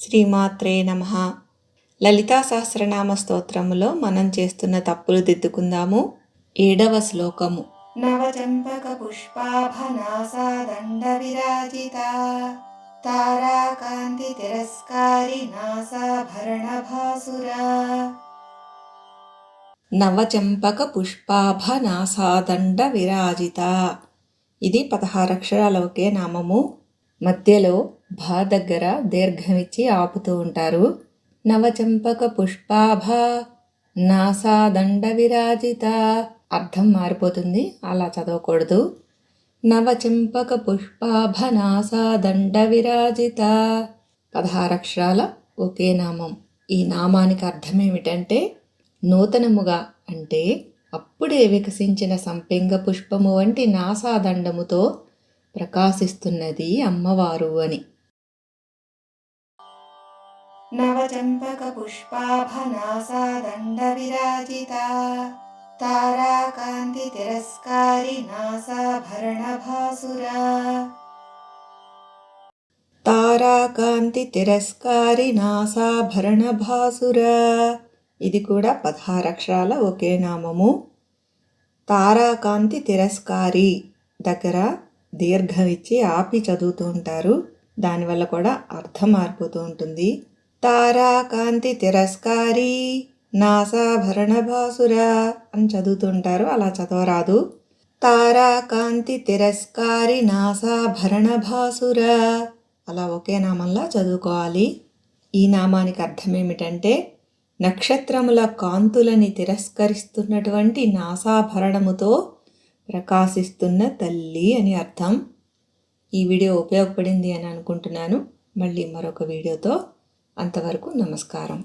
శ్రీమాత్రే నమః. లలితా సహస్రనామ స్తోత్రములో మనం చేస్తున్న తప్పులు దిద్దుకుందాము. 7వ శ్లోకము. నవచంపక పుష్పాభనాసాదండ విరాజిత తారాకాంతి తిరస్కారి నాసాభరణ నవచంపక పుష్పాభనాసాదండ విరాజిత. ఇది 16 అక్షరాల ఒకే నామము. మధ్యలో భా దగ్గర దీర్ఘమిచ్చి ఆపుతూ ఉంటారు. నవచంపక పుష్పాభ నాసాదండ విరాజిత. అర్థం మారిపోతుంది, అలా చదవకూడదు. నవచంపక పుష్పాభ నాసాదండ విరాజిత. 16 అక్షరాల ఒకే నామం. ఈ నామానికి అర్థం ఏమిటంటే నూతనముగా అంటే అప్పుడే వికసించిన సంపెంగ పుష్పము వంటి నాసాదండముతో ప్రకాశిస్తున్నది అమ్మవారు అని. నవచంపక పుష్పాభనాసాదండ విరాజిత తారాకాంతి తిరస్కారి నాసాభరణ తారాకాంతి తిరస్కారి నాసాభరణ భాసుర. ఇది కూడా 16 అక్షరాల ఒకే నామము. తారాకాంతి తిరస్కారి దగ్గర దీర్ఘం ఇచ్చి ఆపి చదువుతూ ఉంటారు. దానివల్ల కూడా అర్థం మారిపోతూ ఉంటుంది. తారాకాంతి తిరస్కారి నాసాభరణ భాసుర అని చదువుతుంటారు, అలా చదవరాదు. తారాకాంతి తిరస్కారి నాసాభరణ భాసుర అలా ఒకే నామంలా చదువుకోవాలి. ఈ నామానికి అర్థం ఏమిటంటే నక్షత్రముల కాంతులని తిరస్కరిస్తున్నటువంటి నాసాభరణముతో ప్రకాశిస్తున్న తల్లి అని అర్థం. ఈ వీడియో ఉపయోగపడింది అని అనుకుంటున్నాను. మళ్ళీ మరొక వీడియోతో. అంతవరకు నమస్కారం.